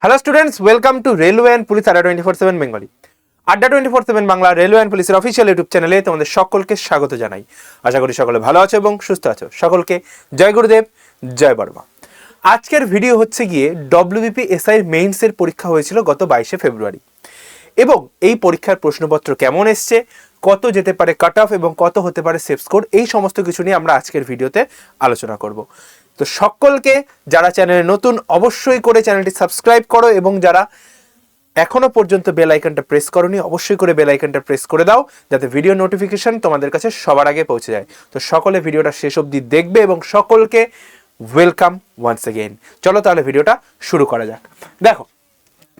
Hello students, welcome to railway and police আড্ডা 24/7 Bengali. আড্ডা 24/7 Bangla railway and পুলিশের official YouTube চ্যানেলে তোমাদের সকলকে স্বাগত জানাই। আশা করি সকলে ভালো আছো এবং সুস্থ আছো। সকলকে জয় গুরুদেব, জয় বর্মা। আজকের ভিডিও হচ্ছে গিয়ে WBPSI মেইনসের পরীক্ষা হয়েছিল গত 22শে ফেব্রুয়ারি এবং এই পরীক্ষার প্রশ্নপত্র কেমন এসছে, কত যেতে পারে কাট অফ এবং কত হতে পারে সেফ স্কোর, এই সমস্ত কিছু নিয়ে আমরা আজকের ভিডিওতে আলোচনা করব। তো সকলকে যারা চ্যানেলে নতুন অবশ্যই করে চ্যানেলটি সাবস্ক্রাইব করো এবং যারা এখনো পর্যন্ত বেল আইকনটা প্রেস করোনি অবশ্যই করে বেল আইকনটা প্রেস করে দাও যাতে ভিডিও নোটিফিকেশন তোমাদের কাছে সবার আগে পৌঁছে যায়। তো সকলে ভিডিওটা শেষ অবধি দেখবে এবং সকলকে ওয়েলকাম ওয়ান্স এগেইন। চলো তাহলে ভিডিওটা শুরু করা যাক। দেখো,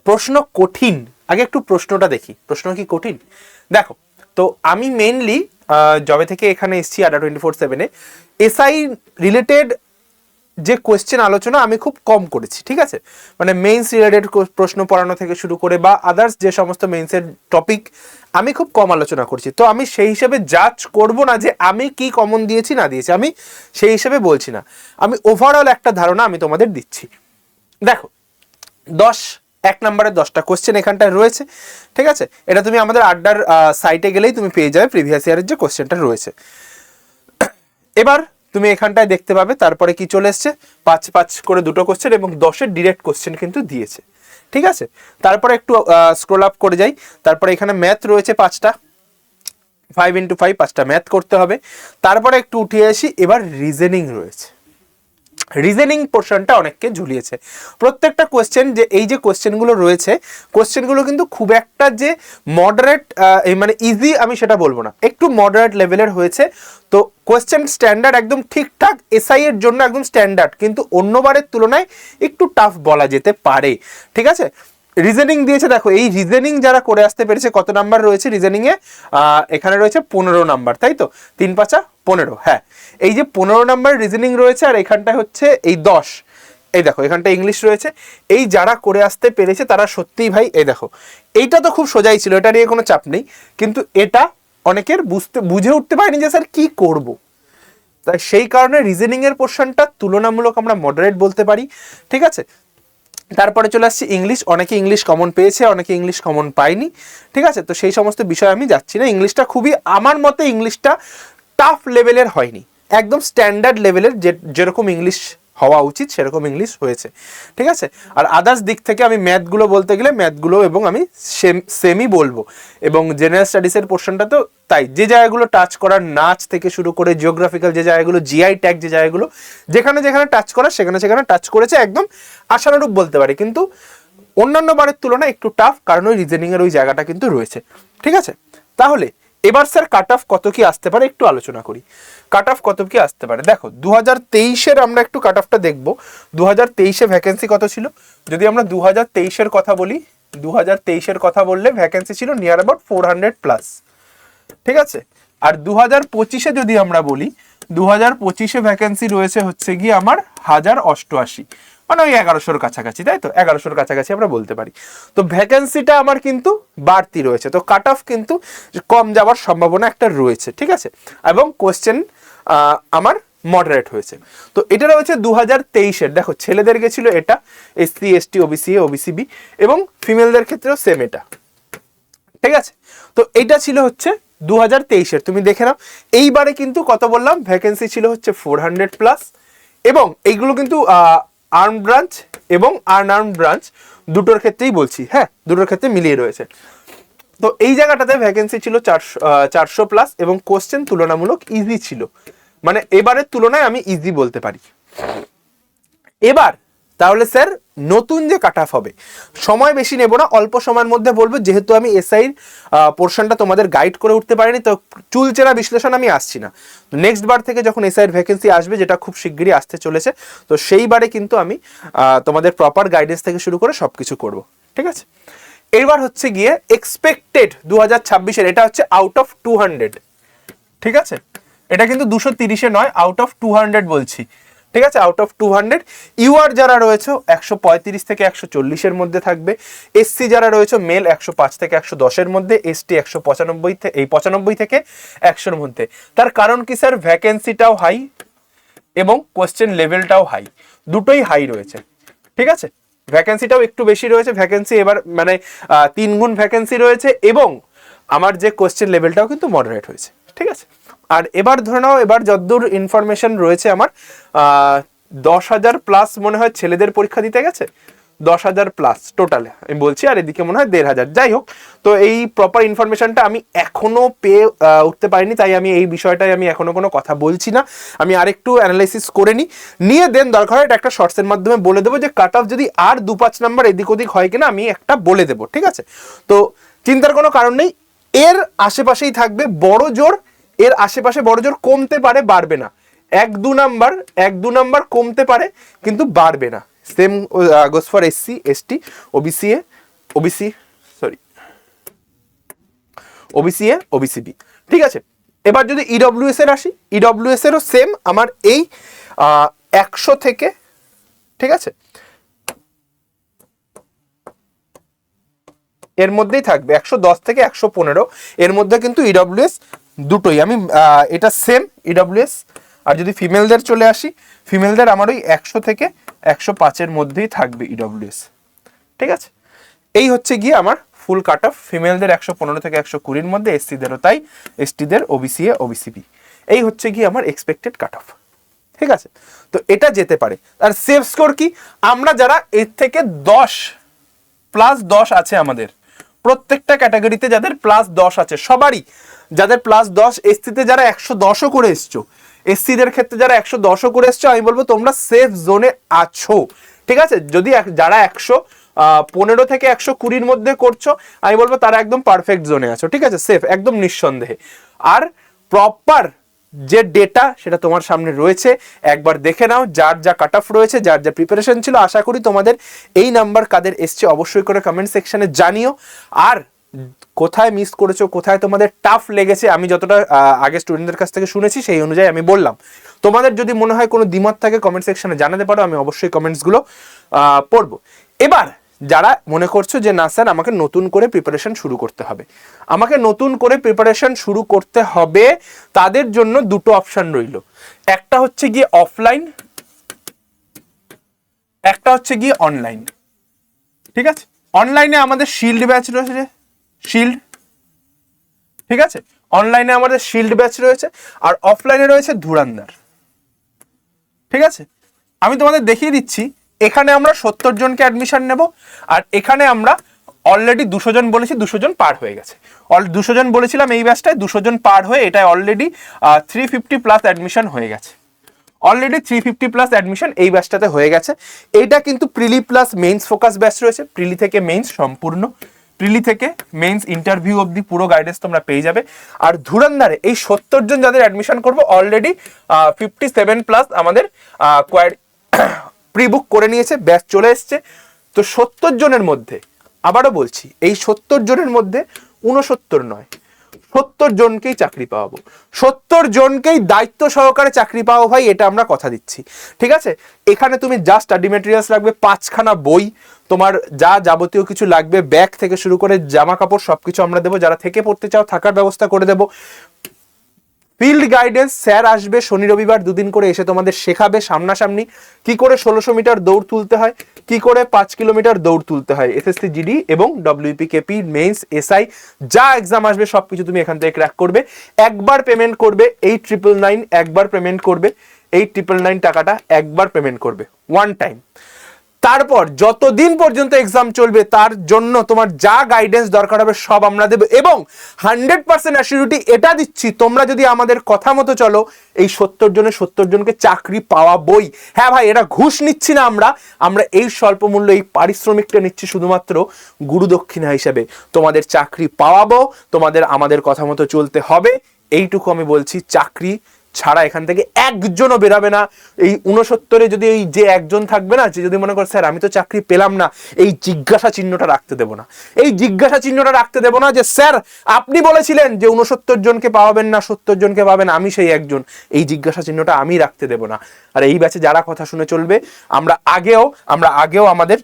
প্রশ্ন কঠিন, আগে একটু প্রশ্নটা দেখি। প্রশ্ন কি কঠিন? দেখো, তো আমি মেইনলি যবে থেকে এখানে এসেছি আড্ডা 24/7-এ এসআই রিলেটেড যে কোয়েশ্চেন আলোচনা আমি খুব কম করেছি, ঠিক আছে? মানে মেইনস রিলেটেড প্রশ্ন পড়ানো থেকে শুরু করে বা আদার্স যে সমস্ত মেইনসের টপিক আমি খুব কম আলোচনা করছি। তো আমি সেই হিসেবে জাজ করব না যে আমি কি কমন দিয়েছি না দিয়েছি, আমি সেই হিসেবে বলছি না। আমি ওভারঅল একটা ধারণা আমি তোমাদের দিচ্ছি। দেখো, 1 নম্বরের 10টা কোয়েশ্চেন এখানটায় রয়েছে, ঠিক আছে? এটা তুমি আমাদের আড্ডার সাইটে গেলেই তুমি পেয়ে যাবে প্রিভিয়াস ইয়ারের যে কোয়েশ্চেনটা রয়েছে। এবার তুমি এখানটায় দেখতে পাবে তারপরে কি চলে এসছে, 5 করে দুটো কোশ্চেন এবং 10-এর ডিরেক্ট কোশ্চেন কিন্তু দিয়েছে, ঠিক আছে? তারপরে একটু স্ক্রল আপ করে যাই। তারপরে এখানে ম্যাথ রয়েছে 5টা, 5x5 5টা ম্যাথ করতে হবে। তারপরে একটু উঠিয়ে আসি, এবার রিজনিং রয়েছে। রিজনিং পোর্শনটা অনেককে ঝুলিয়েছে। প্রত্যেকটা কোয়েশ্চেন, যে এই যে কোয়েশ্চেনগুলো রয়েছে, কোয়েশ্চেনগুলো কিন্তু খুব একটা যে মডারেট মানে ইজি আমি সেটা বলবো না, একটু মডারেট লেভেলের হয়েছে। তো কোয়েশ্চেন স্ট্যান্ডার্ড একদম ঠিকঠাক, এসআই এর জন্য একদম স্ট্যান্ডার্ড, কিন্তু অন্যবারের তুলনায় একটু টাফ বলা যেতে পারে, ঠিক আছে? রিজনিং দিয়েছে, দেখো এই রিজনিং যারা করে আসতে পেরেছে, কত নাম্বার রয়েছে রিজনিংয়ে? এখানে রয়েছে 15 নাম্বার, তাই তো? 3×5 = 15। হ্যাঁ, এই যে 15 নাম্বার রিজনিং রয়েছে আর এখানটায় হচ্ছে এই 10। এই দেখো এখানটা ইংলিশ রয়েছে। এই যারা করে আসতে পেরেছে তারা সত্যিই ভাই, এই দেখো এইটা তো খুব সোজাই ছিল, এটা নিয়ে কোনো চাপ নেই, কিন্তু এটা অনেকের বুঝে উঠতে পারেনি যে স্যার কি করব। তাই সেই কারণে রিজনিং এর পোর্শনটা তুলনামূলক আমরা মডারেট বলতে পারি, ঠিক আছে? তারপরে চলে আসছি ইংলিশ। অনেকে ইংলিশ কমন পেয়েছে, অনেকে ইংলিশ কমন পায়নি, ঠিক আছে? তো সেই সমস্ত বিষয় আমি যাচ্ছি না। ইংলিশটা খুবই, আমার মতে ইংলিশটা টাফ লেভেলের হয়নি, একদম স্ট্যান্ডার্ড লেভেলের যেরকম ইংলিশ হওয়া উচিত সেরকম ইংলিশ হয়েছে, ঠিক আছে? আর আদার্স দিক থেকে আমি ম্যাথগুলো বলতে গেলে ম্যাথগুলো এবং আমি সেমই বলবো, এবং জেনারেল স্টাডিজের পোর্শনটা তো তাই, যে জায়গাগুলো টাচ করার, নাচ থেকে শুরু করে জিওগ্রাফিক্যাল যে জায়গাগুলো, জিআই ট্যাগ যে জায়গাগুলো, যেখানে যেখানে টাচ করার সেখানে সেখানে টাচ করেছে, একদম আশানুরূপ বলতে পারি। কিন্তু অন্যান্য বারের তুলনায় একটু টাফ, কারণ ওই রিজনিংয়ের ওই জায়গাটা কিন্তু রয়েছে, ঠিক আছে? তাহলে এবার স্যার কাট অফ কত কি আসতে পারে একটু আলোচনা করি। কাট অফ কত কি আসতে পারে? দেখো, 2023-এর আমরা একটু কাট অফটা দেখবো। 2023-এ ভ্যাকেন্সি কত ছিল? যদি আমরা 2023-এর কথা বলি, 2023-এর কথা বললে ভ্যাকেন্সি ছিল নিয়ার অ্যাবাউট 400+, ঠিক আছে? আর 2025-এ যদি আমরা বলি, 2025-এ ভ্যাকেন্সি রয়েছে হচ্ছে গিয়ে আমার 1088, মানে ওই 1100-র কাছাকাছি, তাই তো? 1100-র কাছাকাছি আমরা বলতে পারি। তো ভ্যাকেন্সিটা আমার কিন্তু বাড়তি রয়েছে, তো কাট অফ কিন্তু কম যাওয়ার সম্ভাবনা একটা রয়েছে, ঠিক আছে? এবং কোশ্চেন আমার মডারেট হয়েছে। তো এটা রয়েছে 2023-এর। দেখো, ছেলেদের গেছিল এটা SC ST OBC OBCB এবং ফিমেলদের ক্ষেত্রেও সেম এটা, ঠিক আছে? তো এইটা ছিল হচ্ছে 2023-এর, তুমি দেখে নাও। এইবারে কিন্তু কত বললাম, ভ্যাকেন্সি ছিল হচ্ছে 400+, এবং এইগুলো কিন্তু আর্ম ব্রাঞ্চ এবং আনআর্ম ব্রাঞ্চ দুটোর ক্ষেত্রেই বলছি, হ্যাঁ, দুটোর ক্ষেত্রে মিলিয়ে রয়েছে। তো এই জায়গাটাতে ভ্যাকেন্সি ছিল 400+ এবং কোশ্চেন তুলনামূলক ইজি ছিল, মানে এবারের তুলনায় আমি ইজি বলতে পারি। এবার তাহলে স্যার নতুন যে কাট অফ হবে, সময় বেশি নেব না, অল্প সময়ের মধ্যে বলবো, যেহেতু আমি এসআইর পোর্শনটা তোমাদের গাইড করে উঠতে পারিনি, তো চুলচেরা বিশ্লেষণ আমি আসছি না। নেক্সট বার থেকে যখন এসআইর ভ্যাকেন্সি আসবে, যেটা খুব শিগগিরই আসতে চলেছে, তো সেইবারে কিন্তু আমি তোমাদের প্রপার গাইডেন্স থেকে শুরু করে সব কিছু করবো, ঠিক আছে? এবার হচ্ছে গিয়ে এক্সপেক্টেড 2026-এর, এটা হচ্ছে আউট অফ 200, ঠিক আছে? এটা কিন্তু 230-এ নয়, আউট অফ 200 বলছি, ঠিক আছে? আউট অফ 200 ইউআর যারা রয়েছে 135 থেকে 140-এর মধ্যে থাকবে। এসসি যারা রয়েছে মেল 105 থেকে 110-এর মধ্যে, এসটি 95 থেকে 100-এর মধ্যে। তার কারণ কি স্যার? ভ্যাকেন্সিটাও হাই এবং কোশ্চেন লেভেলটাও হাই, দুটোই হাই রয়েছে, ঠিক আছে? ভ্যাকেন্সিটাও একটু বেশি রয়েছে, ভ্যাকেন্সি এবার মানে 3 গুণ ভ্যাকেন্সি রয়েছে, এবং আমার যে কোশ্চেন লেভেলটাও কিন্তু মডারেট হয়েছে, ঠিক আছে। আর এবার ধরে নাও, এবার যতদূর ইনফরমেশন রয়েছে আমার 10,000 প্লাস মনে হয় ছেলেদের পরীক্ষা দিতে গেছে, 10,000 প্লাস টোটাল আমি বলছি, আর এদিকে মনে হয় 1,500। যাই হোক, তো এই প্রপার ইনফরমেশনটা আমি এখনো পেয়ে উঠতে পারিনি, তাই আমি এই বিষয়টাই আমি এখনো কোনো কথা বলছি না। আমি আরেকটু অ্যানালাইসিস করে নিয়ে দেন দরকার হয় এটা একটা শর্টসের মাধ্যমে বলে দেবো, যে কাট অফ যদি আর 2-5 নাম্বার এদিক ওদিক হয় কিনা আমি একটা বলে দেবো, ঠিক আছে। তো চিন্তার কোনো কারণ নেই, এর আশেপাশেই থাকবে বড় জোর, এর আশেপাশে বড় জোর কমতে পারে, বাড়বে না। 1-2 নাম্বার কমতে পারে, কিন্তু বাড়বে না। Same goes for SC, ST, OBC A, OBC sorry OBC A, OBC B, ঠিক আছে। এবার যদি ইডব্লিউএস এর আসি, ইডব্লিউএস এরও সেম আমার এই 100 থেকে, ঠিক আছে, এর মধ্যেই থাকবে 110 থেকে 115, এর মধ্যে কিন্তু ইডব্লিউএস দুটোই আমি এটা সেম ইডব্লিউএস। আর যদি ফিমেলদের চলে আসি, ফিমেলদের আমার ওই 100 থেকে 105-এর মধ্যেই থাকবে ইডব্লিউএস, ঠিক আছে। এই হচ্ছে গিয়ে আমার ফুল কাট অফ, ফিমেলদের 115 থেকে 120-এর মধ্যে, এসসিদেরও তাই, এসটিদের, ওবিসি এ, ওবিসি বি, এই হচ্ছে গিয়ে আমার এক্সপেক্টেড কাট অফ, ঠিক আছে। তো এটা যেতে পারে। আর সেফ স্কোর কি, আমরা যারা এর থেকে 10+10 আছে আমাদের প্রত্যেকটা ক্যাটাগরিতে, যাদের +10 আছে সবারই, যাদের +10, এসসিতে যারা 110ও করে এসছো, এসসিদের ক্ষেত্রে যারা 110ও করে এসছো, আমি বলবো তোমরা সেফ জোনে আছো, ঠিক আছে। যদি যারা 115 থেকে 120-র মধ্যে করছো, আমি বলবো তারা একদম পারফেক্ট জোনে আছো, ঠিক আছে, সেফ একদম নিঃসন্দেহে। আর প্রপার যে ডেটা সেটা তোমার সামনে রয়েছে, একবার দেখে নাও, যার যা কাট অফ রয়েছে, যার যা প্রিপারেশন ছিল। আশা করি তোমাদের এই নাম্বার কাদের এসছে অবশ্যই করে কমেন্ট সেকশনে জানিও। আর কোথায় মিস করেছো, কোথায় তোমাদের টাফ লেগেছে, আমি যতটা আগে স্টুডেন্টদের কাছ থেকে শুনেছি সেই অনুযায়ী আমি বললাম। তোমাদের যদি মনে হয় কোনো দ্বিমত থাকে কমেন্ট সেকশনে জানাতে পারো, আমি অবশ্যই কমেন্টসগুলো পড়বো। এবার যারা মনে করছো যে না স্যার আমাকে নতুন করে প্রিপারেশন শুরু করতে হবে, আমাকে নতুন করে প্রিপারেশন শুরু করতে হবে, তাদের জন্য দুটো অপশন রইল। একটা হচ্ছে গিয়ে অফলাইন, একটা হচ্ছে গিয়ে অনলাইন, ঠিক আছে। অনলাইনে আমাদের শিল্ড ব্যাচ রয়েছে, শিল্ড, ঠিক আছে, অনলাইনে আমাদের শিল্ড ব্যাচ রয়েছে, আর অফলাইনে রয়েছে ধুরান্ধার, ঠিক আছে। আমি তোমাদের দেখিয়ে দিচ্ছি, এখানে আমরা 70 জনকে অ্যাডমিশন নেব, আর এখানে আমরা অলরেডি 200 জন বলেছি, 200 জন পার হয়ে গেছে। 200 জন বলেছিলাম এই ব্যাচটায়, 200 জন পার হয়ে এটা অলরেডি 350+ অ্যাডমিশন হয়ে গেছে, অলরেডি 350+ অ্যাডমিশন এই ব্যাচটাতে হয়ে গেছে। এইটা কিন্তু প্রিলি প্লাস মেইনস ফোকাস ব্যাচ রয়েছে, প্রিলি থেকে মেইনস সম্পূর্ণ, প্রিলি থেকে মেইনস ইন্টারভিউ অবধি পুরো গাইডেন্স তোমরা পেয়ে যাবে। আর ধুরন্ধারে এই 70 জন যাদের অ্যাডমিশন করবো, অলরেডি 57+ আমাদের প্রি বুক করে নিয়েছে, ব্যাচ চলে এসছে। তো 70 জনের মধ্যে, আবারও বলছি, এই 70 জনের মধ্যে 69 নয়, 70 জনকেই চাকরি পাওয়াবো, 70 জনকেই দায়িত্ব সহকারে চাকরি পাওয়া, ভাই এটা আমরা কথা দিচ্ছি, ঠিক আছে। এখানে তুমি যা স্টাডি মেটেরিয়ালস লাগবে, 5খানা বই, তোমার যা যাবতীয় কিছু লাগবে, ব্যাগ থেকে শুরু করে জামা কাপড় সবকিছু আমরা দেবো। যারা থেকে পড়তে চাও থাকার ব্যবস্থা করে দেবো। ফিল্ড গাইডেন্স স্যার আসবে শনি রবিবার 2 দিন করে, এসে তোমাদের শেখাবে সামনাসামনি কি করে 1600 মিটার দৌড় তুলতে হয়, কি করে 5 কিলোমিটার দৌড় তুলতে হয়, এসএসসি জিডি এবং ডব্লিউপিকেপি মেইনস এসআই যা এক্সাম আসবে সবকিছু তুমি এখান থেকে ক্র্যাক করবে। একবার পেমেন্ট করবে 8,999, একবার পেমেন্ট করবে 8,999 টাকাটা একবার পেমেন্ট করবে, ওয়ান টাইম। তারপর যতদিন পর্যন্ত এক্সাম চলবে তার জন্য তোমার যা গাইডেন্স দরকার হবে সব আমরা দেব, এবং 100% অ্যাসিউরিটি এটা দিচ্ছি, তোমরা যদি আমাদের কথা মতো চলো, এই 70 জনকে চাকরি পাওয়াবই। হ্যাঁ ভাই, এটা ঘুষ নিচ্ছি না, আমরা এই স্বল্প মূল্য এই পারিশ্রমিকটা নিচ্ছি শুধুমাত্র গুরু দক্ষিণা হিসেবে। তোমাদের চাকরি পাওয়াবো, তোমাদের আমাদের কথা মতো চলতে হবে, এইটুকু আমি বলছি। চাকরি ছাড়া এখান থেকে একজনও বেরাবে না। এই 69-এ যদি এই যে একজন থাকবে না, যে যদি মনে করে স্যার আমি তো চাকরি পেলাম না, এই জিজ্ঞাসা চিহ্নটা রাখতে দেবো না, এই জিজ্ঞাসা চিহ্নটা রাখতে দেবো না যে স্যার আপনি বলেছিলেন যে 69 জনকে পাওয়াবেন না, 70 জনকে পাবেন, আমি সেই একজন, এই জিজ্ঞাসা চিহ্নটা আমি রাখতে দেবো না। আর এই ব্যাচে যারা কথা শুনে চলবে, আমরা আগেও আমাদের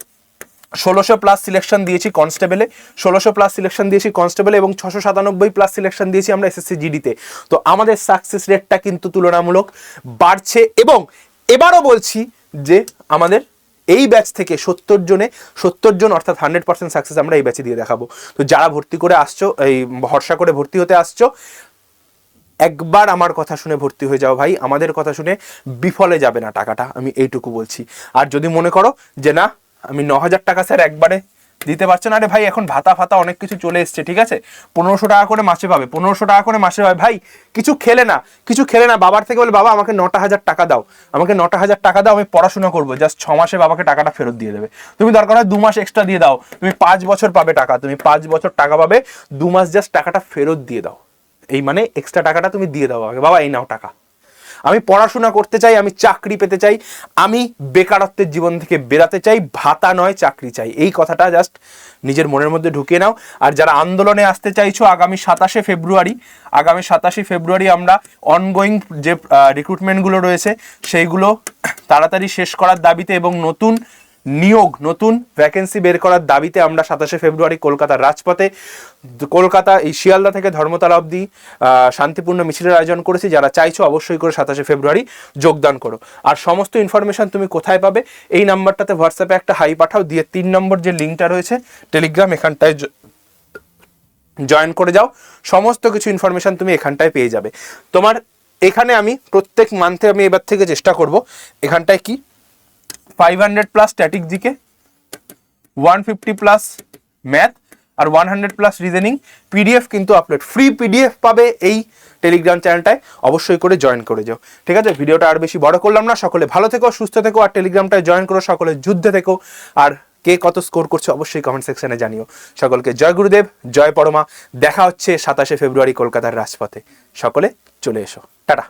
1600+ সিলেকশন দিয়েছি কনস্টেবলে, 1600+ সিলেকশন দিয়েছি কনস্টেবলে, এবং 697+ সিলেকশন দিয়েছি আমরা এসএসসি জিডিতে। তো আমাদের সাকসেস রেটটা কিন্তু তুলনামূলক বাড়ছে। এবং এবারও বলছি যে আমাদের এই ব্যাচ থেকে 70 জন অর্থাৎ 100% সাকসেস আমরা এই ব্যাচে দিয়ে দেখাবো। তো যারা ভর্তি করে আসছো, এই ভরসা করে ভর্তি হতে আসছো, একবার আমার কথা শুনে ভর্তি হয়ে যাও ভাই, আমাদের কথা শুনে বিফলে যাবে না টাকাটা, আমি এইটুকু বলছি। আর যদি মনে করো যে না আমি 9,000 টাকা স্যার একবারে দিতে পারছো না, আরে ভাই এখন ভাতা ফাতা অনেক কিছু চলে এসছে, ঠিক আছে, 1500 টাকা করে মাসে পাবে, 1500 টাকা করে মাসে পাবে, ভাই কিছু খেলে না, বাবার থেকে বলে বাবা আমাকে 9,000 টাকা দাও, আমাকে 9,000 টাকা দাও, আমি পড়াশোনা করবো, জাস্ট 6 মাসে বাবাকে টাকাটা ফেরত দিয়ে দেবে। তুমি দরকার হয় 2 মাস এক্সট্রা দিয়ে দাও, তুমি 5 বছর পাবে টাকা, তুমি 5 বছর টাকা পাবে, 2 মাস জাস্ট টাকাটা ফেরত দিয়ে দাও, এই মানে এক্সট্রা টাকাটা তুমি দিয়ে দাও আমাকে, বাবা এই নাও টাকা, আমি পড়াশোনা করতে চাই, আমি চাকরি পেতে চাই, আমি বেকারত্বের জীবন থেকে বেরাতে চাই, ভাতা নয় চাকরি চাই, এই কথাটা জাস্ট নিজের মনের মধ্যে ঢুকিয়ে নাও। আর যারা আন্দোলনে আসতে চাইছো, আগামী 27শে ফেব্রুয়ারি আমরা অনগোয়িং যে রিক্রুটমেন্টগুলো রয়েছে সেইগুলো তাড়াতাড়ি শেষ করার দাবিতে এবং নতুন ভ্যাকেন্সি বের করার দাবিতে আমরা 27শে ফেব্রুয়ারি কলকাতার রাজপথে, কলকাতা এই শিয়ালদা থেকে ধর্মতলা অবধি শান্তিপূর্ণ মিছিলের আয়োজন করেছি। যারা চাইছো অবশ্যই করে 27শে ফেব্রুয়ারি যোগদান করো। আর সমস্ত ইনফরমেশন তুমি কোথায় পাবে, এই নাম্বারটাতে হোয়াটসঅ্যাপে একটা হাই পাঠাও, দিয়ে 3 নম্বর যে লিঙ্কটা রয়েছে টেলিগ্রাম, এখানটায় জয়েন করে যাও, সমস্ত কিছু ইনফরমেশন তুমি এখানটায় পেয়ে যাবে। তোমার এখানে আমি প্রত্যেক মান্থে আমি এবার থেকে চেষ্টা করব, এখানটায় কি 500+ স্ট্যাটিক জিকে, 150+ ম্যাথ আর 100+ রিজনিং পিডিএফ কিন্তু আপলোড, ফ্রি পিডিএফ পাবে এই টেলিগ্রাম চ্যানেলটায়, অবশ্যই করে জয়েন করে যাও, ঠিক আছে। ভিডিওটা আর বেশি বড় করলাম না, সকলে ভালো থেকো, সুস্থ থেকো, আর টেলিগ্রামটায় জয়েন করো, সকলে যুদ্ধে থেকো, আর কে কত স্কোর করছে অবশ্যই কমেন্ট সেকশনে জানিও। সকলকে জয় গুরুদেব, জয় পরমা, দেখা হচ্ছে 27শে ফেব্রুয়ারি কলকাতার রাজপথে, সকলে চলে এসো, টাটা।